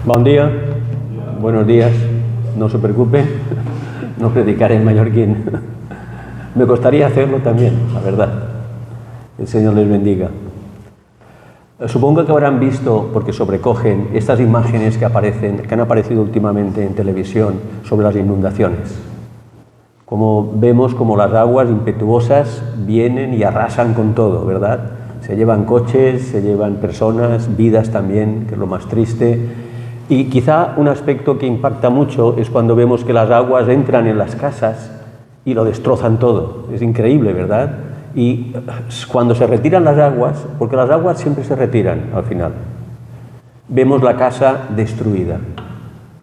Buen día, buenos días, no se preocupen, no predicaré en mallorquín. Me costaría hacerlo también, la verdad. El Señor les bendiga. Supongo que habrán visto, porque sobrecogen, estas imágenes que han aparecido últimamente en televisión sobre las inundaciones. Como vemos como las aguas impetuosas vienen y arrasan con todo, ¿verdad? Se llevan coches, se llevan personas, vidas también, que es lo más triste. Y quizá un aspecto que impacta mucho es cuando vemos que las aguas entran en las casas y lo destrozan todo. Es increíble, ¿verdad? Y cuando se retiran las aguas, porque las aguas siempre se retiran al final, vemos la casa destruida,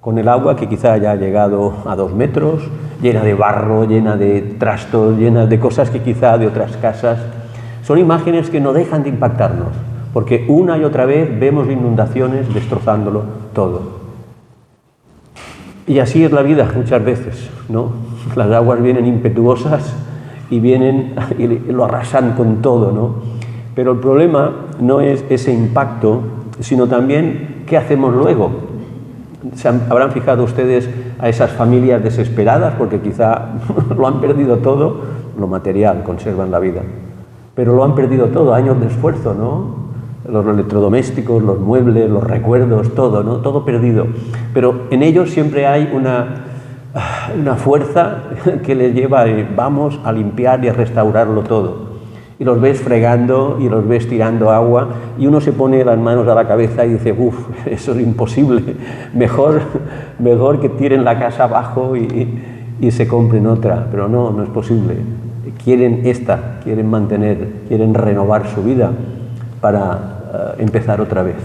con el agua que quizá haya llegado a 2 metros, llena de barro, llena de trastos, llena de cosas que quizá de otras casas. Son imágenes que no dejan de impactarnos, porque una y otra vez vemos inundaciones destrozándolo todo. Y así es la vida muchas veces, ¿no? Las aguas vienen impetuosas y vienen y lo arrasan con todo, ¿no? Pero el problema no es ese impacto, sino también qué hacemos luego. Habrán fijado ustedes a esas familias desesperadas porque quizá lo han perdido todo, lo material, conservan la vida, pero lo han perdido todo, años de esfuerzo, ¿no? Los electrodomésticos, los muebles, los recuerdos, todo, ¿no? Todo perdido. Pero en ellos siempre hay una fuerza que les lleva, vamos a limpiar y a restaurarlo todo. Y los ves fregando y los ves tirando agua y uno se pone las manos a la cabeza y dice, uff, eso es imposible, mejor que tiren la casa abajo y se compren otra. Pero no es posible. Quieren mantener, quieren renovar su vida para empezar otra vez.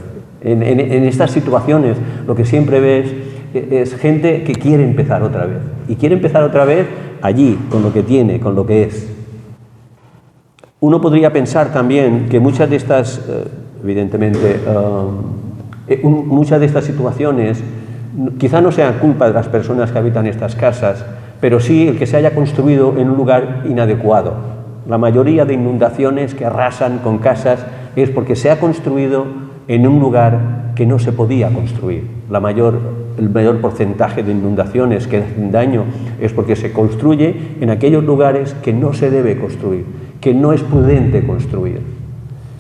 En estas situaciones lo que siempre ves es gente que quiere empezar otra vez. Y quiere empezar otra vez allí, con lo que tiene, con lo que es. Uno podría pensar también que muchas de estas, evidentemente, muchas de estas situaciones quizá no sean culpa de las personas que habitan estas casas, pero sí el que se haya construido en un lugar inadecuado. La mayoría de inundaciones que arrasan con casas es porque se ha construido en un lugar que no se podía construir. El mayor porcentaje de inundaciones que hacen daño es porque se construye en aquellos lugares que no se debe construir, que no es prudente construir.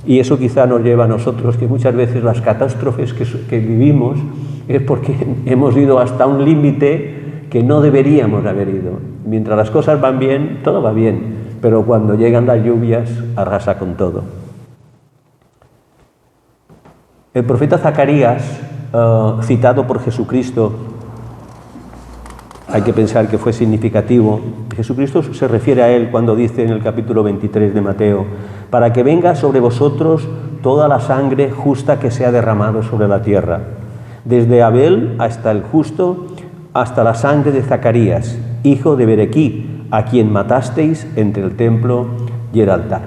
Y eso quizá nos lleva a nosotros que muchas veces las catástrofes que vivimos es porque hemos ido hasta un límite que no deberíamos haber ido. Mientras las cosas van bien, todo va bien, pero cuando llegan las lluvias arrasa con todo. El profeta Zacarías, citado por Jesucristo, hay que pensar que fue significativo. Jesucristo se refiere a él cuando dice en el capítulo 23 de Mateo, para que venga sobre vosotros toda la sangre justa que se ha derramado sobre la tierra, desde Abel hasta el justo, hasta la sangre de Zacarías, hijo de Berequí, a quien matasteis entre el templo y el altar.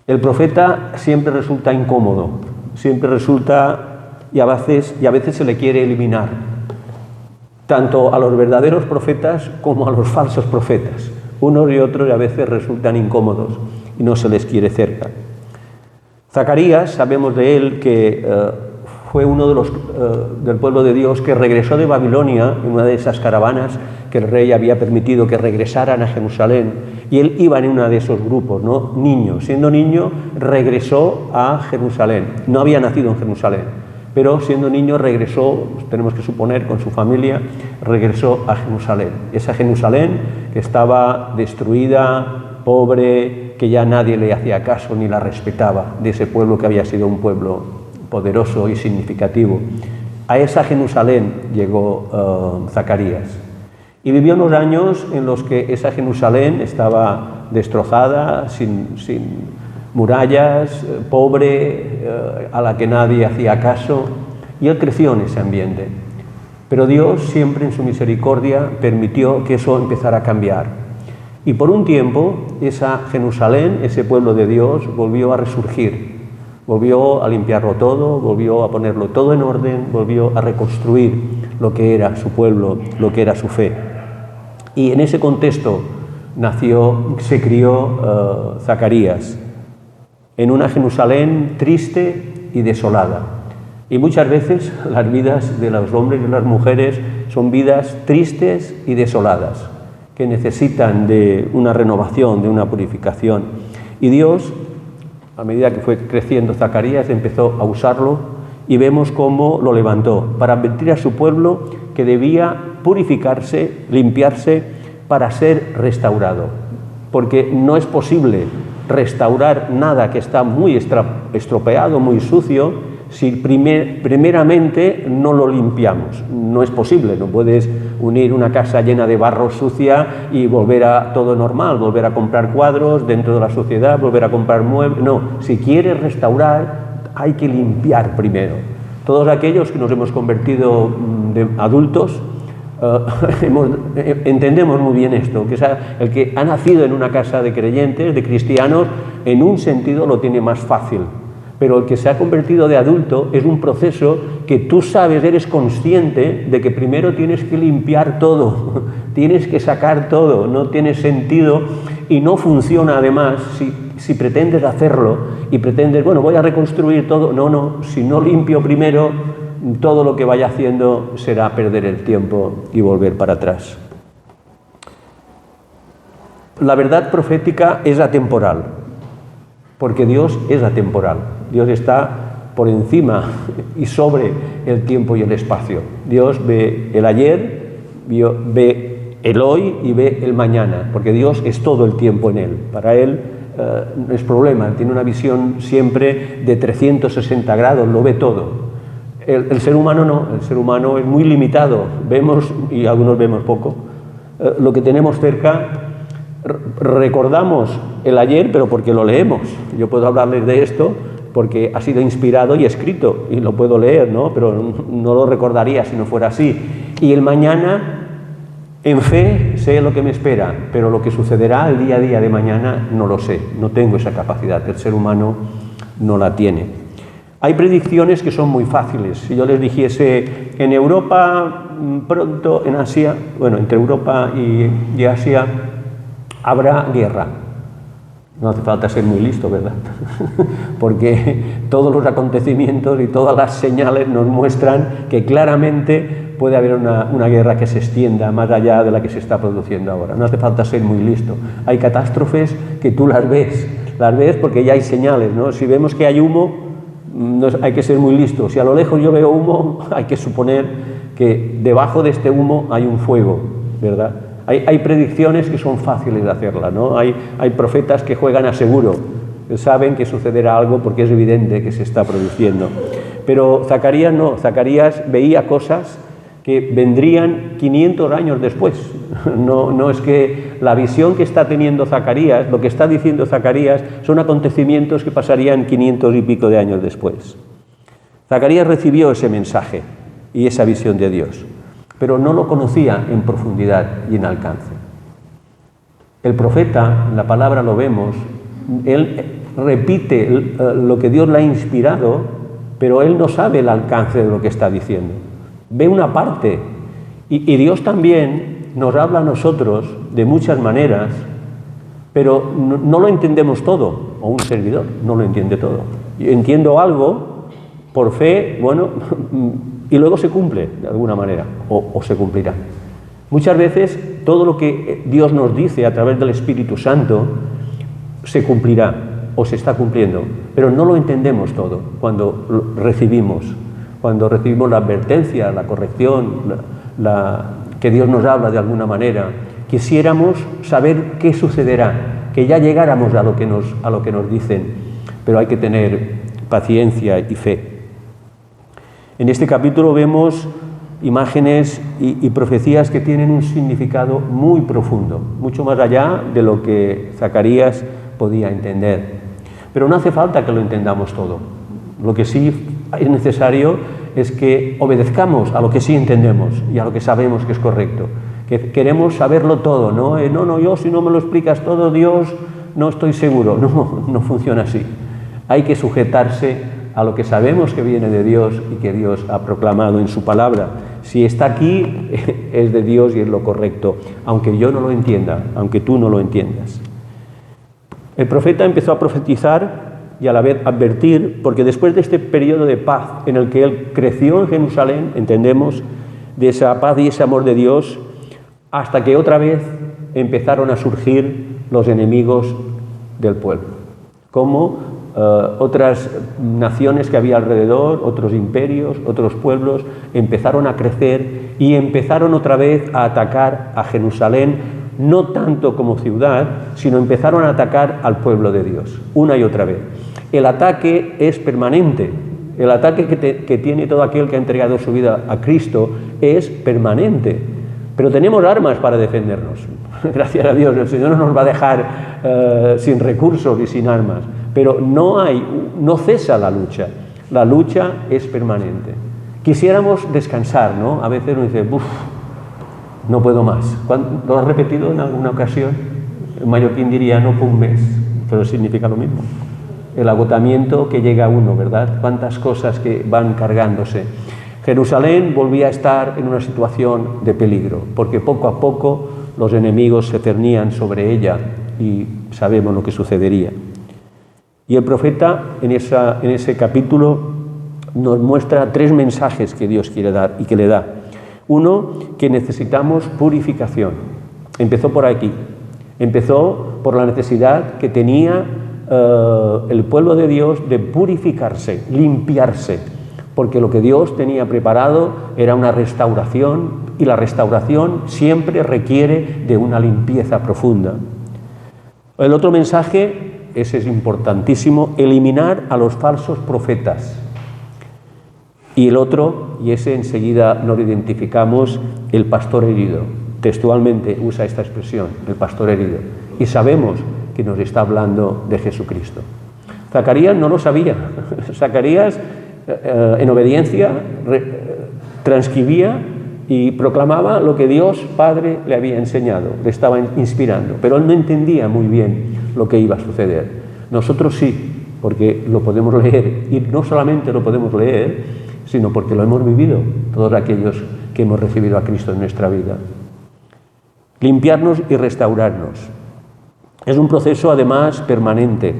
El profeta siempre resulta incómodo, siempre resulta, y a veces se le quiere eliminar, tanto a los verdaderos profetas como a los falsos profetas. Unos y otros a veces resultan incómodos y no se les quiere cerca. Zacarías, sabemos de él que fue uno de los del pueblo de Dios que regresó de Babilonia en una de esas caravanas que el rey había permitido que regresaran a Jerusalén, y él iba en uno de esos grupos, ¿no? Niño, siendo niño regresó a Jerusalén. No había nacido en Jerusalén, pero siendo niño regresó, tenemos que suponer, con su familia, regresó a Jerusalén. Esa Jerusalén que estaba destruida, pobre, que ya nadie le hacía caso ni la respetaba, de ese pueblo que había sido un pueblo poderoso y significativo. A esa Jerusalén llegó Zacarías. Y vivió unos años en los que esa Jerusalén estaba destrozada, sin murallas, pobre, a la que nadie hacía caso, y él creció en ese ambiente. Pero Dios siempre en su misericordia permitió que eso empezara a cambiar. Y por un tiempo esa Jerusalén, ese pueblo de Dios, volvió a resurgir, volvió a limpiarlo todo, volvió a ponerlo todo en orden, volvió a reconstruir lo que era su pueblo, lo que era su fe. Y en ese contexto se crió Zacarías, en una Jerusalén triste y desolada. Y muchas veces las vidas de los hombres y las mujeres son vidas tristes y desoladas, que necesitan de una renovación, de una purificación. Y Dios, a medida que fue creciendo Zacarías, empezó a usarlo y vemos cómo lo levantó para advertir a su pueblo que debía purificarse, limpiarse para ser restaurado. Porque no es posible restaurar nada que está muy estropeado, muy sucio, si primeramente no lo limpiamos. No es posible, no puedes unir una casa llena de barro sucia y volver a todo normal, volver a comprar cuadros dentro de la sociedad, volver a comprar muebles. No, si quieres restaurar hay que limpiar primero. Todos aquellos que nos hemos convertido de adultos entendemos muy bien esto, que el que ha nacido en una casa de creyentes, de cristianos, en un sentido lo tiene más fácil. Pero el que se ha convertido de adulto es un proceso que tú sabes, eres consciente de que primero tienes que limpiar todo, tienes que sacar todo, no tiene sentido y no funciona además si pretendes hacerlo y pretendes, bueno, voy a reconstruir todo. No, si no limpio primero, todo lo que vaya haciendo será perder el tiempo y volver para atrás. La verdad profética es atemporal, porque Dios es atemporal. Dios está por encima y sobre el tiempo y el espacio. Dios ve el ayer, ve el hoy y ve el mañana, porque Dios es todo el tiempo en Él. Para Él no es problema, tiene una visión siempre de 360 grados, lo ve todo. El ser humano no, el ser humano es muy limitado, vemos, y algunos vemos poco, lo que tenemos cerca. Recordamos el ayer, pero porque lo leemos. Yo puedo hablarles de esto porque ha sido inspirado y escrito, y lo puedo leer, ¿no? Pero no lo recordaría si no fuera así. Y el mañana, en fe, sé lo que me espera, pero lo que sucederá el día a día de mañana no lo sé, no tengo esa capacidad, el ser humano no la tiene. Hay predicciones que son muy fáciles. Si yo les dijese, en Europa, pronto, en Asia, bueno, entre Europa y Asia, habrá guerra. No hace falta ser muy listo, ¿verdad? Porque todos los acontecimientos y todas las señales nos muestran que claramente puede haber una guerra que se extienda más allá de la que se está produciendo ahora. No hace falta ser muy listo. Hay catástrofes que tú las ves porque ya hay señales, ¿no? Si vemos que hay humo, hay que ser muy listo. Si a lo lejos yo veo humo, hay que suponer que debajo de este humo hay un fuego, ¿verdad? Hay predicciones que son fáciles de hacerlas, ¿no? Hay profetas que juegan a seguro, saben que sucederá algo porque es evidente que se está produciendo. Pero Zacarías no, Zacarías veía cosas que vendrían 500 años después. No es que la visión que está teniendo Zacarías, lo que está diciendo Zacarías, son acontecimientos que pasarían 500 y pico de años después. Zacarías recibió ese mensaje y esa visión de Dios, pero no lo conocía en profundidad y en alcance. El profeta, en la palabra lo vemos, él repite lo que Dios le ha inspirado, pero él no sabe el alcance de lo que está diciendo. Ve una parte, y Dios también nos habla a nosotros de muchas maneras, pero no lo entendemos todo, o un servidor no lo entiende todo. Yo entiendo algo por fe, bueno, y luego se cumple de alguna manera, o se cumplirá. Muchas veces todo lo que Dios nos dice a través del Espíritu Santo se cumplirá o se está cumpliendo, pero no lo entendemos todo cuando lo recibimos la advertencia, la corrección, que Dios nos habla de alguna manera. Quisiéramos saber qué sucederá, que ya llegáramos a lo que nos dicen, pero hay que tener paciencia y fe. En este capítulo vemos imágenes y profecías que tienen un significado muy profundo, mucho más allá de lo que Zacarías podía entender. Pero no hace falta que lo entendamos todo. Lo que sí es necesario es que obedezcamos a lo que sí entendemos y a lo que sabemos que es correcto. Que queremos saberlo todo, ¿no? Yo si no me lo explicas todo, Dios, no estoy seguro. No funciona así. Hay que sujetarse a lo que sabemos que viene de Dios y que Dios ha proclamado en su palabra. Si está aquí, es de Dios y es lo correcto, aunque yo no lo entienda, aunque tú no lo entiendas. El profeta empezó a profetizar y a la vez advertir, porque después de este periodo de paz en el que él creció en Jerusalén, entendemos, de esa paz y ese amor de Dios, hasta que otra vez empezaron a surgir los enemigos del pueblo, como otras naciones que había alrededor, otros imperios, otros pueblos, empezaron a crecer y empezaron otra vez a atacar a Jerusalén, no tanto como ciudad, sino empezaron a atacar al pueblo de Dios, una y otra vez. El ataque es permanente, el ataque que tiene todo aquel que ha entregado su vida a Cristo es permanente, pero tenemos armas para defendernos. Gracias a Dios, el Señor no nos va a dejar sin recursos y sin armas, pero no cesa la lucha es permanente. Quisiéramos descansar, ¿no? A veces uno dice, no puedo más. ¿Lo has repetido en alguna ocasión? El mallorquín diría, no por un mes, pero significa lo mismo. El agotamiento que llega a uno, ¿verdad? Cuántas cosas que van cargándose. Jerusalén volvía a estar en una situación de peligro, porque poco a poco los enemigos se cernían sobre ella y sabemos lo que sucedería. Y el profeta en ese capítulo nos muestra 3 mensajes que Dios quiere dar y que le da. Uno, que necesitamos purificación. Empezó por aquí. Empezó por la necesidad que tenía el pueblo de Dios de purificarse, limpiarse, porque lo que Dios tenía preparado era una restauración, y la restauración siempre requiere de una limpieza profunda. El otro mensaje, ese es importantísimo, eliminar a los falsos profetas. Y el otro, y ese enseguida nos identificamos, el pastor herido. Textualmente usa esta expresión, el pastor herido. Y sabemos que nos está hablando de Jesucristo. Zacarías no lo sabía. Zacarías, en obediencia, transcribía y proclamaba lo que Dios Padre le había enseñado, le estaba inspirando. Pero él no entendía muy bien lo que iba a suceder. Nosotros sí, porque lo podemos leer. Y no solamente lo podemos leer, sino porque lo hemos vivido todos aquellos que hemos recibido a Cristo en nuestra vida. Limpiarnos y restaurarnos. Es un proceso además permanente.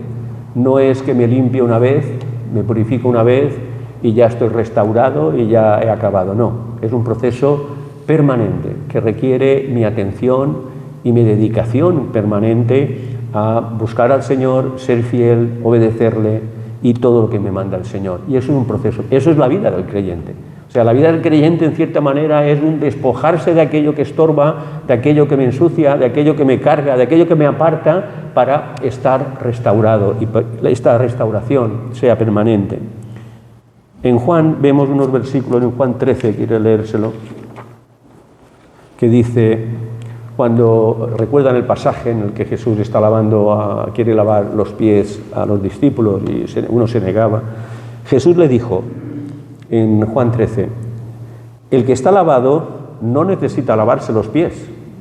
No es que me limpie una vez, me purifico una vez y ya estoy restaurado y ya he acabado. No, es un proceso permanente que requiere mi atención y mi dedicación permanente a buscar al Señor, ser fiel, obedecerle y todo lo que me manda el Señor. Y eso es un proceso, eso es la vida del creyente. O sea, la vida del creyente en cierta manera es un despojarse de aquello que estorba, de aquello que me ensucia, de aquello que me carga, de aquello que me aparta, para estar restaurado y esta restauración sea permanente. En Juan vemos unos versículos, en Juan 13, quiero leérselo, que dice, cuando recuerdan el pasaje en el que Jesús está quiere lavar los pies a los discípulos y uno se negaba, Jesús le dijo en Juan 13, el que está lavado no necesita lavarse los pies.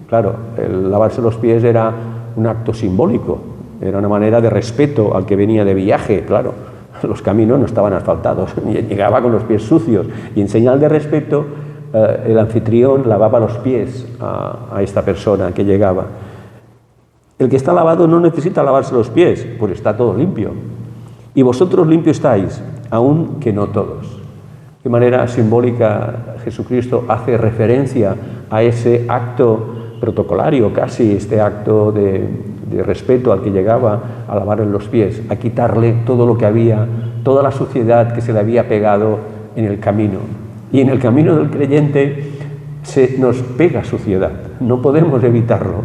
Claro, el lavarse los pies era un acto simbólico, era una manera de respeto al que venía de viaje, claro. Los caminos no estaban asfaltados, llegaba con los pies sucios y en señal de respeto el anfitrión lavaba los pies a esta persona que llegaba. El que está lavado no necesita lavarse los pies, pues está todo limpio. Y vosotros limpios estáis, aun que no todos. De manera simbólica Jesucristo hace referencia a ese acto protocolario, casi este acto de respeto al que llegaba a lavarle los pies, a quitarle todo lo que había, toda la suciedad que se le había pegado en el camino. Y en el camino del creyente se nos pega suciedad, no podemos evitarlo.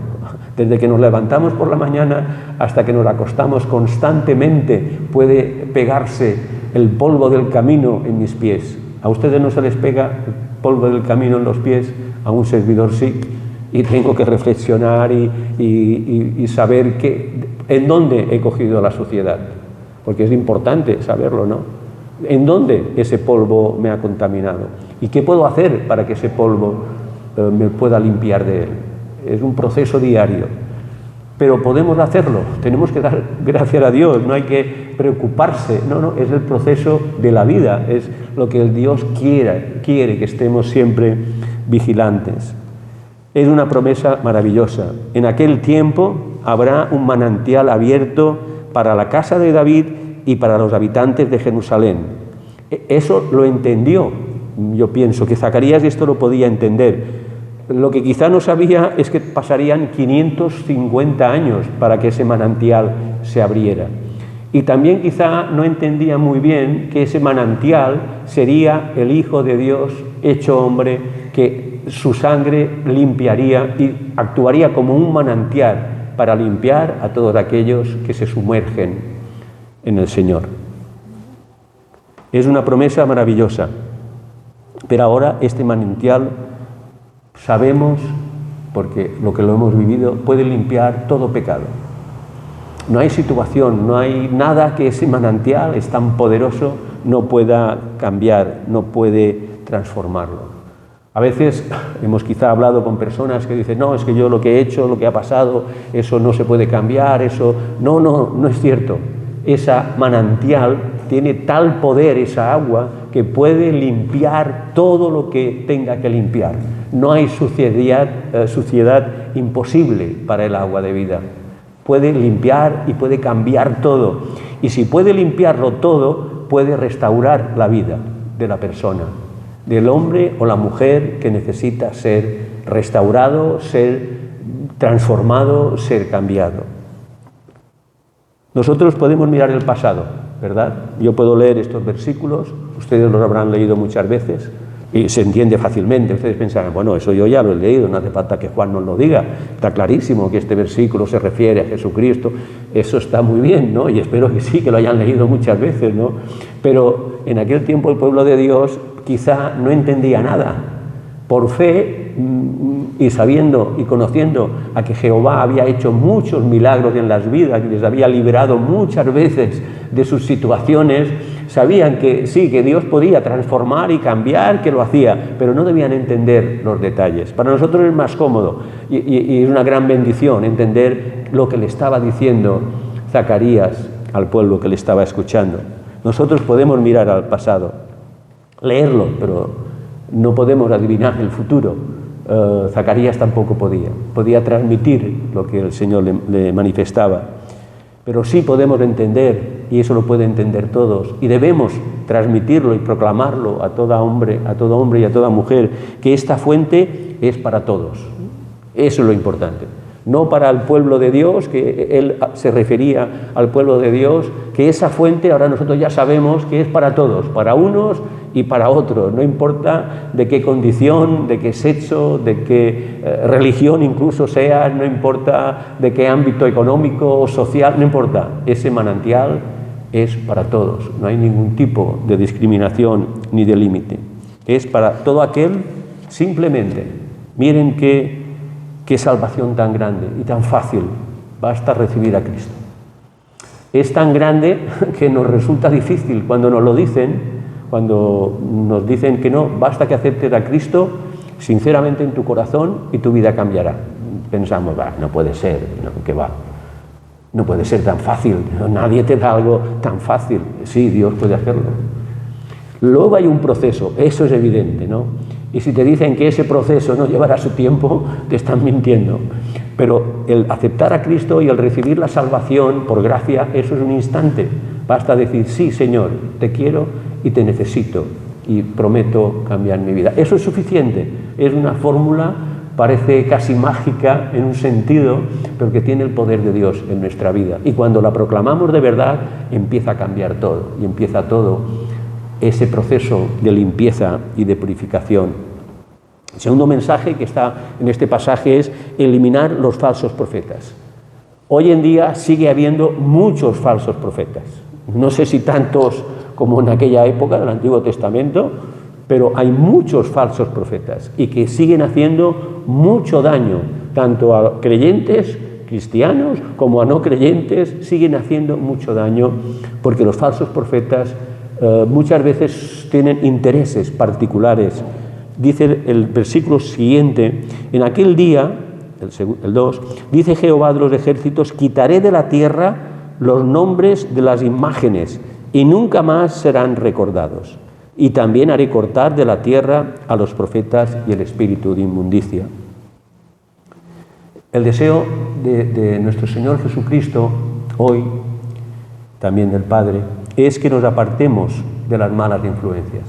Desde que nos levantamos por la mañana hasta que nos acostamos, constantemente puede pegarse el polvo del camino en mis pies. ¿A ustedes no se les pega el polvo del camino en los pies? A un servidor sí. Y tengo que reflexionar y saber en dónde he cogido la suciedad. Porque es importante saberlo, ¿no? ¿En dónde ese polvo me ha contaminado? ¿Y qué puedo hacer para que ese polvo me pueda limpiar de él? Es un proceso diario. Pero podemos hacerlo, tenemos que dar gracias a Dios, no hay que preocuparse, no, es el proceso de la vida, es lo que el Dios quiere que estemos siempre vigilantes. Es una promesa maravillosa. En aquel tiempo habrá un manantial abierto para la casa de David y para los habitantes de Jerusalén. Eso lo entendió. Yo pienso que Zacarías esto lo podía entender. Lo que quizá no sabía es que pasarían 550 años para que ese manantial se abriera. Y también quizá no entendía muy bien que ese manantial sería el Hijo de Dios hecho hombre, que su sangre limpiaría y actuaría como un manantial para limpiar a todos aquellos que se sumergen en el Señor. Es una promesa maravillosa, pero ahora este manantial, sabemos, porque lo que lo hemos vivido, puede limpiar todo pecado. No hay situación, no hay nada que ese manantial es tan poderoso no pueda cambiar, no puede transformarlo. A veces hemos quizá hablado con personas que dicen, no, es que yo lo que he hecho, lo que ha pasado, eso no se puede cambiar, eso... No es cierto. Esa manantial tiene tal poder, esa agua, que puede limpiar todo lo que tenga que limpiar. No hay suciedad imposible para el agua de vida. Puede limpiar y puede cambiar todo. Y si puede limpiarlo todo, puede restaurar la vida de la persona, del hombre o la mujer que necesita ser restaurado, ser transformado, ser cambiado. Nosotros podemos mirar el pasado, ¿verdad? Yo puedo leer estos versículos, ustedes los habrán leído muchas veces y se entiende fácilmente. Ustedes pensarán, bueno, eso yo ya lo he leído, no hace falta que Juan nos lo diga. Está clarísimo que este versículo se refiere a Jesucristo. Eso está muy bien, ¿no? Y espero que sí, que lo hayan leído muchas veces, ¿no? Pero en aquel tiempo el pueblo de Dios quizá no entendía nada. Por fe y sabiendo y conociendo a que Jehová había hecho muchos milagros en las vidas y les había liberado muchas veces de sus situaciones, sabían que sí, que Dios podía transformar y cambiar, que lo hacía, pero no debían entender los detalles. Para nosotros es más cómodo y es una gran bendición entender lo que le estaba diciendo Zacarías al pueblo que le estaba escuchando. Nosotros podemos mirar al pasado, leerlo, pero no podemos adivinar el futuro. Zacarías tampoco podía transmitir lo que el Señor le manifestaba. Pero sí podemos entender, y eso lo pueden entender todos, y debemos transmitirlo y proclamarlo a todo hombre y a toda mujer, que esta fuente es para todos. Eso es lo importante. No para el pueblo de Dios, que él se refería al pueblo de Dios, que esa fuente ahora nosotros ya sabemos que es para todos, para unos y para otros, no importa de qué condición, de qué sexo, de qué religión incluso sea, no importa de qué ámbito económico o social, no importa, ese manantial es para todos, no hay ningún tipo de discriminación ni de límite, es para todo aquel, simplemente, miren qué salvación tan grande y tan fácil, basta recibir a Cristo. Es tan grande que nos resulta difícil cuando nos lo dicen, cuando nos dicen que no, basta que aceptes a Cristo sinceramente en tu corazón y tu vida cambiará. Pensamos, no puede ser, no puede ser tan fácil, nadie te da algo tan fácil. Sí, Dios puede hacerlo. Luego hay un proceso, eso es evidente, ¿no? Y si te dicen que ese proceso no llevará su tiempo, te están mintiendo. Pero el aceptar a Cristo y el recibir la salvación por gracia, eso es un instante. Basta decir, sí, Señor, te quiero y te necesito y prometo cambiar mi vida. Eso es suficiente. Es una fórmula, parece casi mágica en un sentido, pero que tiene el poder de Dios en nuestra vida. Y cuando la proclamamos de verdad, empieza a cambiar todo y empieza todo ese proceso de limpieza y de purificación. El segundo mensaje que está en este pasaje es eliminar los falsos profetas. Hoy en día sigue habiendo muchos falsos profetas. No sé si tantos como en aquella época del Antiguo Testamento, pero hay muchos falsos profetas y que siguen haciendo mucho daño, tanto a creyentes, cristianos, como a no creyentes, siguen haciendo mucho daño porque los falsos profetas muchas veces tienen intereses particulares. Dice el versículo siguiente, en aquel día, el 2, dice Jehová de los ejércitos, quitaré de la tierra los nombres de las imágenes y nunca más serán recordados. Y también haré cortar de la tierra a los profetas y el espíritu de inmundicia. El deseo de nuestro Señor Jesucristo, hoy, también del Padre, es que nos apartemos de las malas influencias.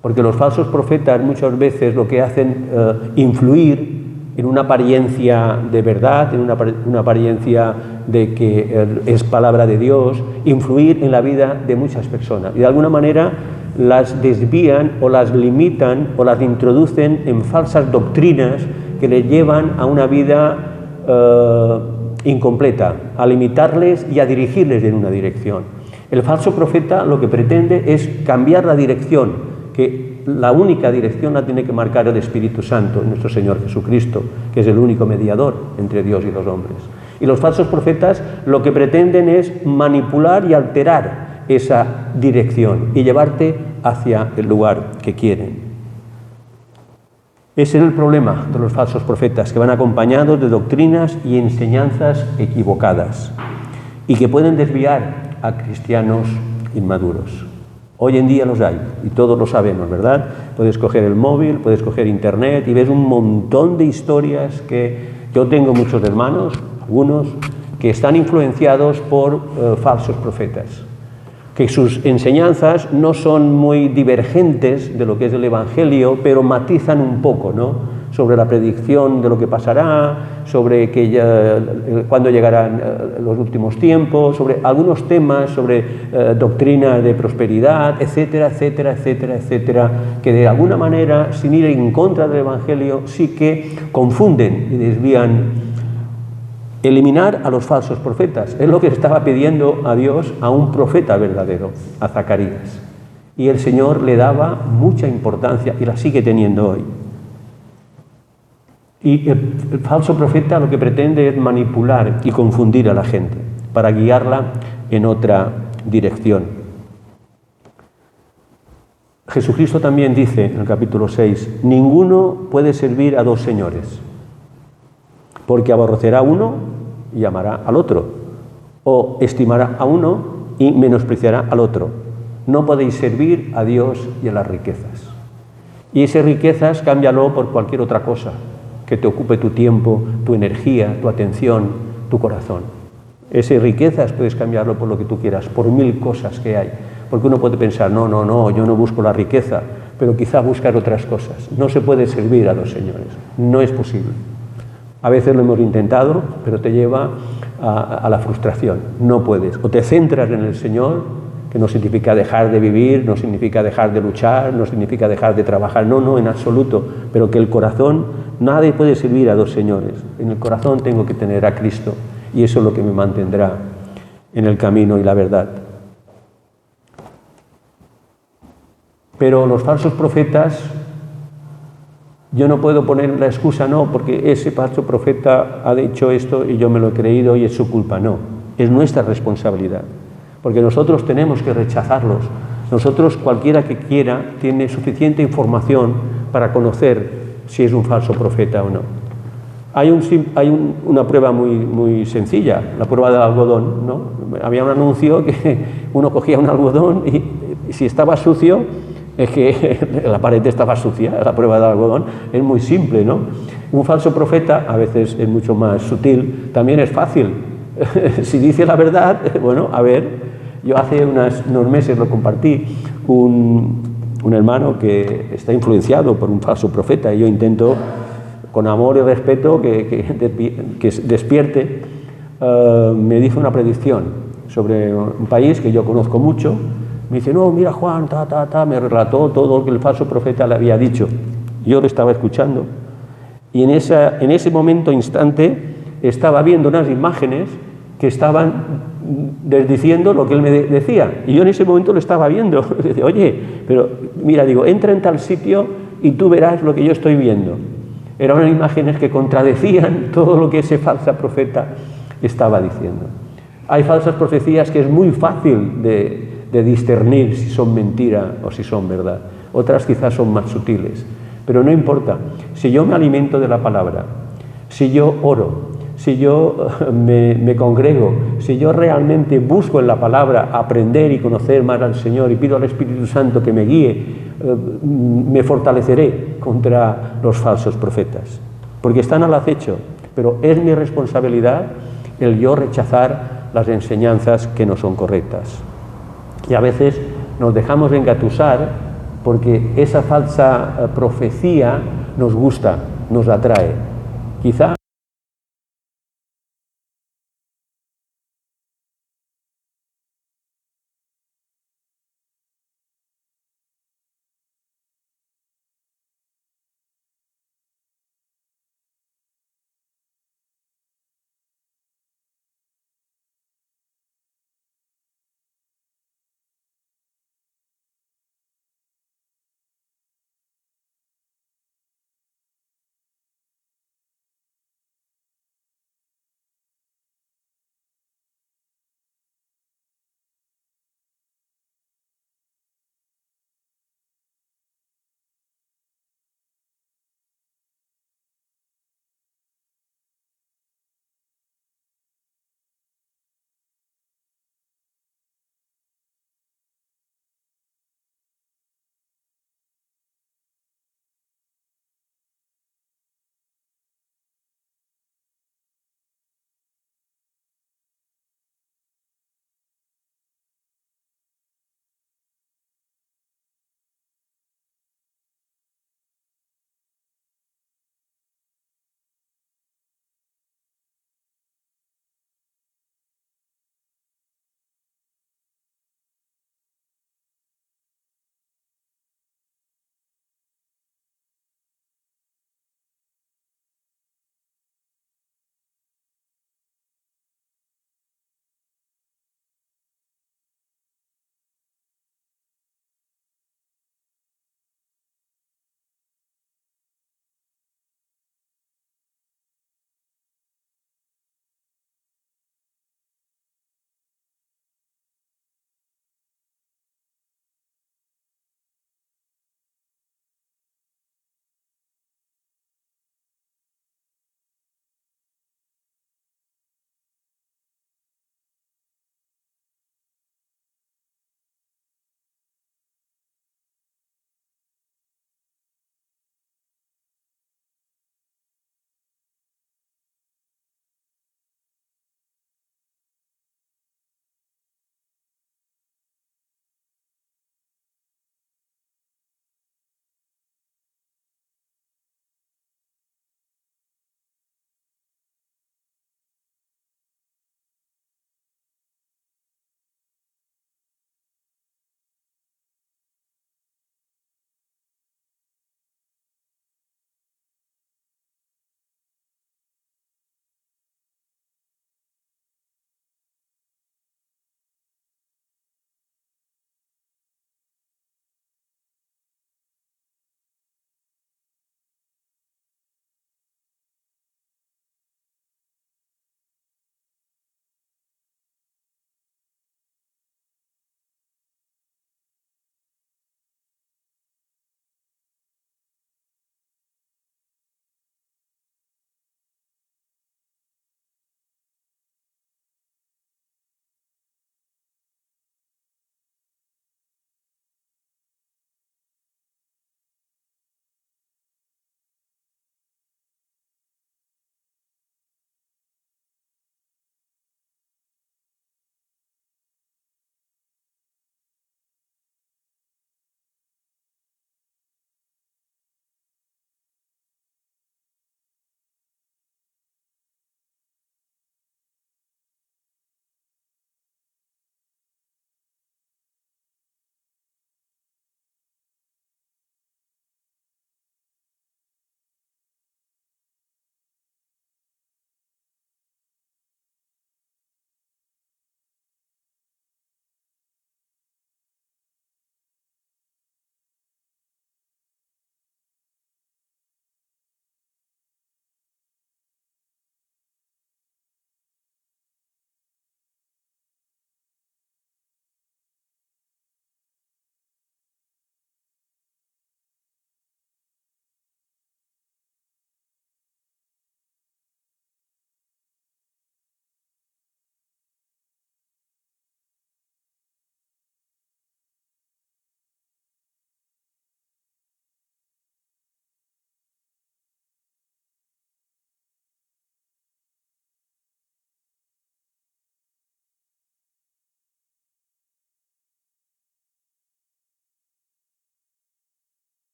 Porque los falsos profetas muchas veces lo que hacen influir en una apariencia de verdad, en una apariencia de que es palabra de Dios, influir en la vida de muchas personas. Y de alguna manera las desvían o las limitan o las introducen en falsas doctrinas que les llevan a una vida incompleta, a limitarles y a dirigirles en una dirección. El falso profeta lo que pretende es cambiar la dirección, que la única dirección la tiene que marcar el Espíritu Santo, nuestro Señor Jesucristo, que es el único mediador entre Dios y los hombres. Y los falsos profetas lo que pretenden es manipular y alterar esa dirección y llevarte hacia el lugar que quieren. Ese es el problema de los falsos profetas, que van acompañados de doctrinas y enseñanzas equivocadas y que pueden desviar a cristianos inmaduros. Hoy en día los hay, y todos lo sabemos, ¿verdad? Puedes coger el móvil, puedes coger internet y ves un montón de historias que yo tengo muchos hermanos, algunos, que están influenciados por falsos profetas, que sus enseñanzas no son muy divergentes de lo que es el Evangelio, pero matizan un poco, ¿no?, sobre la predicción de lo que pasará, sobre cuándo llegarán los últimos tiempos, sobre algunos temas, sobre doctrina de prosperidad, etcétera, etcétera, etcétera, etcétera, que de alguna manera, sin ir en contra del Evangelio, sí que confunden y desvían. Eliminar a los falsos profetas es lo que estaba pidiendo a Dios a un profeta verdadero, a Zacarías. Y el Señor le daba mucha importancia y la sigue teniendo hoy. Y el falso profeta lo que pretende es manipular y confundir a la gente para guiarla en otra dirección. Jesucristo también dice en el capítulo 6, ninguno puede servir a dos señores, porque aborrecerá a uno y amará al otro, o estimará a uno y menospreciará al otro. No podéis servir a Dios y a las riquezas. Y esas riquezas cámbialo por cualquier otra cosa que te ocupe tu tiempo, tu energía, tu atención, tu corazón. Esas riquezas puedes cambiarlo por lo que tú quieras, por 1000 cosas que hay. Porque uno puede pensar, no, yo no busco la riqueza, pero quizá buscar otras cosas. No se puede servir a los señores, no es posible. A veces lo hemos intentado, pero te lleva a la frustración. No puedes. O te centras en el Señor, que no significa dejar de vivir, no significa dejar de luchar, no significa dejar de trabajar, no, en absoluto, pero que el corazón, nadie puede servir a dos señores. En el corazón tengo que tener a Cristo y eso es lo que me mantendrá en el camino y la verdad. Pero los falsos profetas, yo no puedo poner la excusa, no, porque ese falso profeta ha dicho esto y yo me lo he creído y es su culpa, no, es nuestra responsabilidad. Porque nosotros tenemos que rechazarlos. Nosotros, cualquiera que quiera, tiene suficiente información para conocer si es un falso profeta o no. Hay una prueba muy sencilla, la prueba del algodón, ¿no? Había un anuncio que uno cogía un algodón y si estaba sucio, es que la pared estaba sucia, la prueba del algodón. Es muy simple, ¿no? Un falso profeta, a veces es mucho más sutil, también es fácil. Si dice la verdad, bueno, a ver. Yo hace unos meses lo compartí, un hermano que está influenciado por un falso profeta y yo intento, con amor y respeto, que despierte. Me dijo una predicción sobre un país que yo conozco mucho. Me dice, no, mira Juan, me relató todo lo que el falso profeta le había dicho. Yo lo estaba escuchando y en ese instante, estaba viendo unas imágenes que estaban desdiciendo lo que él me decía. Y yo en ese momento lo estaba viendo. Dice, oye, pero mira, digo, entra en tal sitio y tú verás lo que yo estoy viendo. Eran unas imágenes que contradecían todo lo que ese falso profeta estaba diciendo. Hay falsas profecías que es muy fácil de discernir si son mentira o si son verdad. Otras quizás son más sutiles. Pero no importa. Si yo me alimento de la palabra, si yo oro, si yo me congrego, si yo realmente busco en la palabra aprender y conocer más al Señor y pido al Espíritu Santo que me guíe, me fortaleceré contra los falsos profetas. Porque están al acecho, pero es mi responsabilidad el yo rechazar las enseñanzas que no son correctas. Y a veces nos dejamos engatusar porque esa falsa profecía nos gusta, nos atrae. Quizá